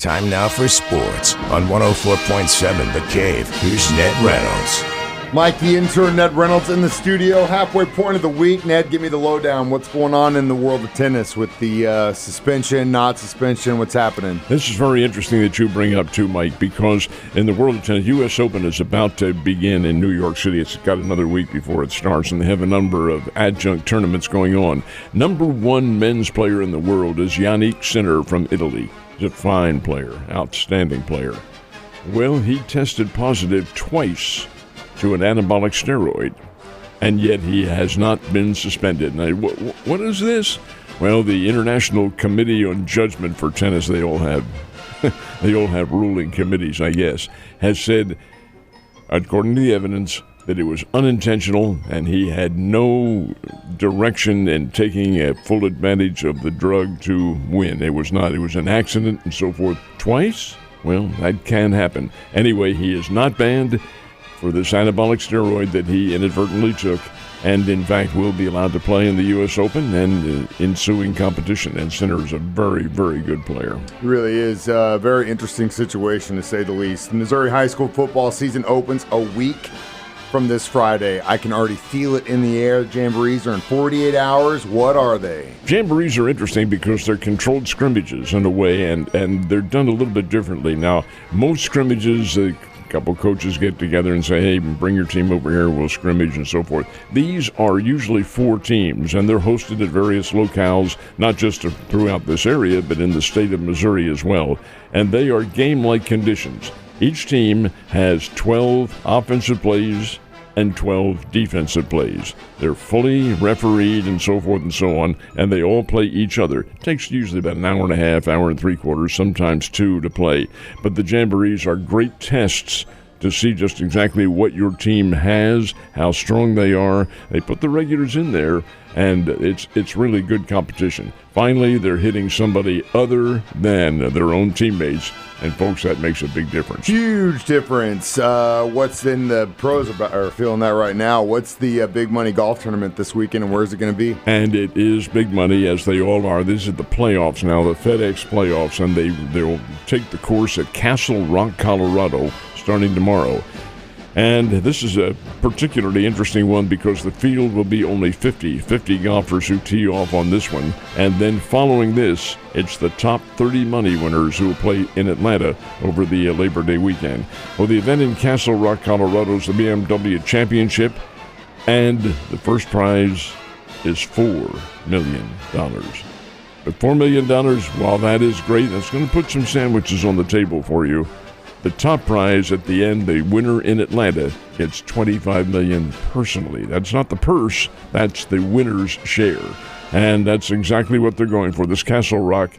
Time now for sports on 104.7 The Cave. Here's Ned Reynolds. Mike, the intern, Ned Reynolds, in the studio. Halfway point of the week. Ned, give me the lowdown. What's going on in the world of tennis with the suspension, not suspension? What's happening? This is very interesting that you bring up, too, Mike, because in the world of tennis, U.S. Open is about to begin in New York City. It's got another week before it starts, and they have a number of adjunct tournaments going on. Number one men's player in the world is Yannick Sinner from Italy. He's a fine player, outstanding player. Well, he tested positive twice to an anabolic steroid, and yet he has not been suspended. Now, what is this? Well, the International Committee on Judgment for Tennis, they all have ruling committees, I guess, has said, according to the evidence, that it was unintentional and he had no direction in taking a full advantage of the drug to win. It was not. It was an accident and so forth. Twice? Well, that can happen. Anyway, he is not banned for this anabolic steroid that he inadvertently took, and in fact will be allowed to play in the U.S. Open and ensuing competition. And Sinner is a very, very good player. He really is a very interesting situation, to say the least. The Missouri high school football season opens a week from this Friday. I can already feel it in the air. The Jamborees are in 48 hours. What are they? Jamborees are interesting because they're controlled scrimmages in a way, and they're done a little bit differently. Now, most scrimmages, a couple coaches get together and say, hey, bring your team over here, we'll scrimmage and so forth. These are usually 4 teams, and they're hosted at various locales, not just throughout this area, but in the state of Missouri as well. And they are game-like conditions. Each team has 12 offensive plays and 12 defensive plays. They're fully refereed and so forth and so on, and they all play each other. It takes usually about an hour and a half, hour and 3/4, sometimes 2 to play. But the Jamborees are great tests to see just exactly what your team has, how strong they are. They put the regulars in there, and it's really good competition. Finally, they're hitting somebody other than their own teammates, and folks, that makes a big difference. Huge difference. What's in the pros are feeling that right now? What's the big money golf tournament this weekend, and where's it going to be? And it is big money, as they all are. This is the playoffs now, the FedEx playoffs, and they'll take the course at Castle Rock, Colorado, starting tomorrow. And this is a particularly interesting one because the field will be only 50 golfers who tee off on this one. And then following this, it's the top 30 money winners who will play in Atlanta over the Labor Day weekend. Well, the event in Castle Rock, Colorado is the BMW Championship, and the first prize is $4 million. But $4 million, while that is great, that's going to put some sandwiches on the table for you. The top prize at the end, the winner in Atlanta, gets $25 million personally. That's not the purse, that's the winner's share. And that's exactly what they're going for. This Castle Rock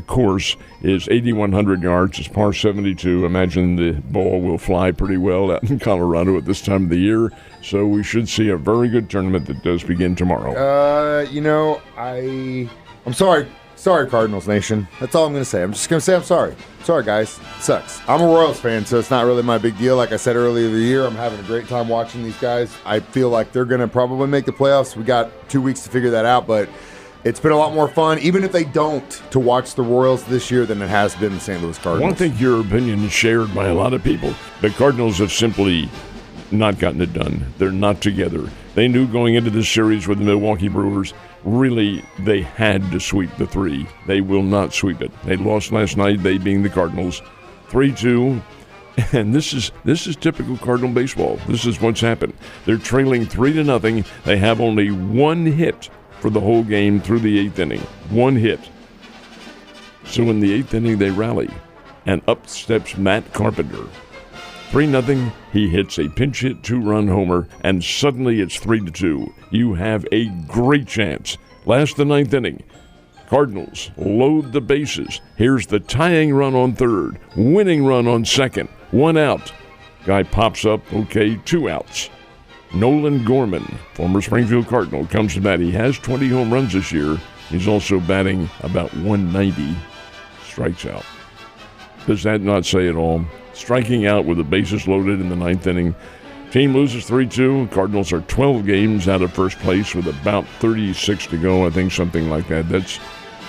course is 8,100 yards. It's par 72. Imagine the ball will fly pretty well out in Colorado at this time of the year. So we should see a very good tournament that does begin tomorrow. I'm sorry. Sorry, Cardinals Nation. That's all I'm going to say. I'm just going to say I'm sorry. Sorry, guys. It sucks. I'm a Royals fan, so it's not really my big deal. Like I said earlier in the year, I'm having a great time watching these guys. I feel like they're going to probably make the playoffs. We got 2 weeks to figure that out, but it's been a lot more fun, even if they don't, to watch the Royals this year than it has been the St. Louis Cardinals. I think your opinion is shared by a lot of people. The Cardinals have simply not gotten it done. They're not together. They knew going into this series with the Milwaukee Brewers, really, they had to sweep the 3. They will not sweep it. They lost last night, they being the Cardinals, 3-2. And this is typical Cardinal baseball. This is what's happened. They're trailing 3-0. They have only 1 hit for the whole game through the 8th inning. 1 hit. So in the 8th inning, they rally. And up steps Matt Carpenter. 3-0, he hits a pinch hit 2-run homer, and suddenly it's 3-2. You have a great chance. Last the 9th inning. Cardinals load the bases. Here's the tying run on 3rd, winning run on 2nd, 1 out. Guy pops up, okay, 2 outs. Nolan Gorman, former Springfield Cardinal, comes to bat. He has 20 home runs this year. He's also batting about 190, strikes out. Does that not say it all? Striking out with the bases loaded in the 9th inning. Team loses 3-2. Cardinals are 12 games out of first place with about 36 to go. I think something like that.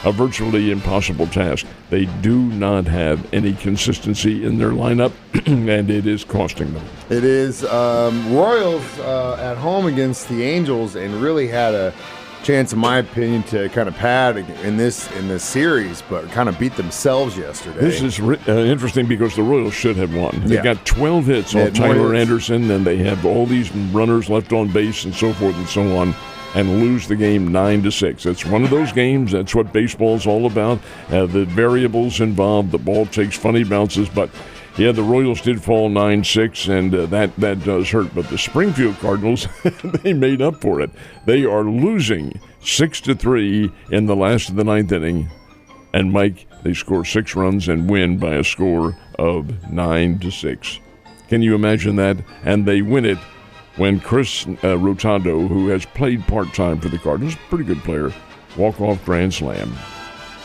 a virtually impossible task. They do not have any consistency in their lineup, and it is costing them. It is. Royals at home against the Angels, and really had a chance, in my opinion, to kind of pad in this series, but kind of beat themselves yesterday. This is interesting because the Royals should have won. They got 12 hits on Tyler Anderson, and they have all these runners left on base and so forth and so on, and lose the game 9-6. It's one of those games. That's what baseball's all about. The variables involved. The ball takes funny bounces, but yeah, the Royals did fall 9-6, and that does hurt. But the Springfield Cardinals, they made up for it. They are losing 6-3 in the last of the ninth inning. And, Mike, they score 6 runs and win by a score of 9-6. Can you imagine that? And they win it when Chris Rotundo, who has played part-time for the Cardinals, pretty good player, walk-off grand slam.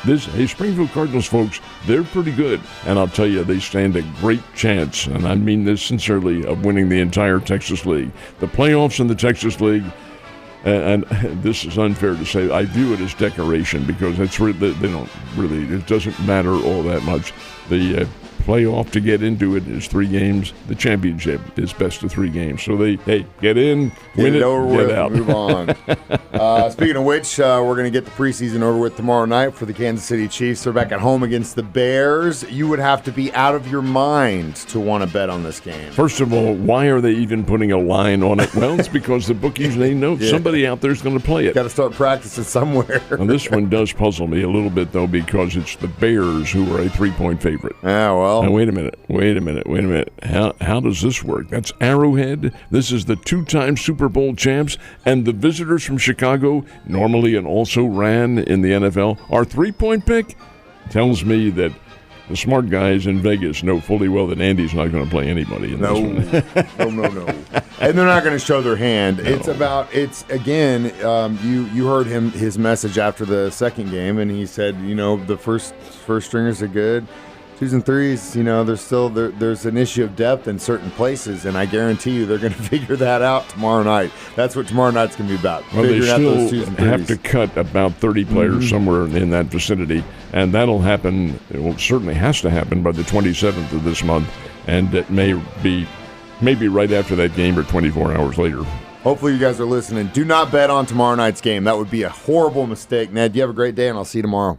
Springfield Cardinals, folks, they're pretty good. And I'll tell you, they stand a great chance, and I mean this sincerely, of winning the entire Texas League. The playoffs in the Texas League, and this is unfair to say, I view it as decoration because it's it doesn't matter all that much. The playoff to get into it is 3 games. The championship is best of 3 games. So they get in, win it, get out. Move on. Speaking of which, we're going to get the preseason over with tomorrow night for the Kansas City Chiefs. They're back at home against the Bears. You would have to be out of your mind to want to bet on this game. First of all, why are they even putting a line on it? Well, it's because the bookies, they know somebody out there is going to play it. Got to start practicing somewhere. Now, this one does puzzle me a little bit, though, because it's the Bears who are a 3-point favorite. Yeah, well. Now, wait a minute. How does this work? That's Arrowhead. This is the 2-time Super Bowl champs, and the visitors from Chicago, normally and also ran in the NFL, are 3-point pick? Tells me that the smart guys in Vegas know fully well that Andy's not going to play anybody in this one. No. And they're not going to show their hand. No. You heard his message after the second game, and he said, the first stringers are good. 2s and 3s, there's an issue of depth in certain places, and I guarantee you they're going to figure that out tomorrow night. That's what tomorrow night's going to be about. Well, they still have to cut about 30 players somewhere in that vicinity, and that'll happen. It certainly has to happen by the 27th of this month, and it may be right after that game or 24 hours later. Hopefully you guys are listening. Do not bet on tomorrow night's game. That would be a horrible mistake. Ned, you have a great day, and I'll see you tomorrow.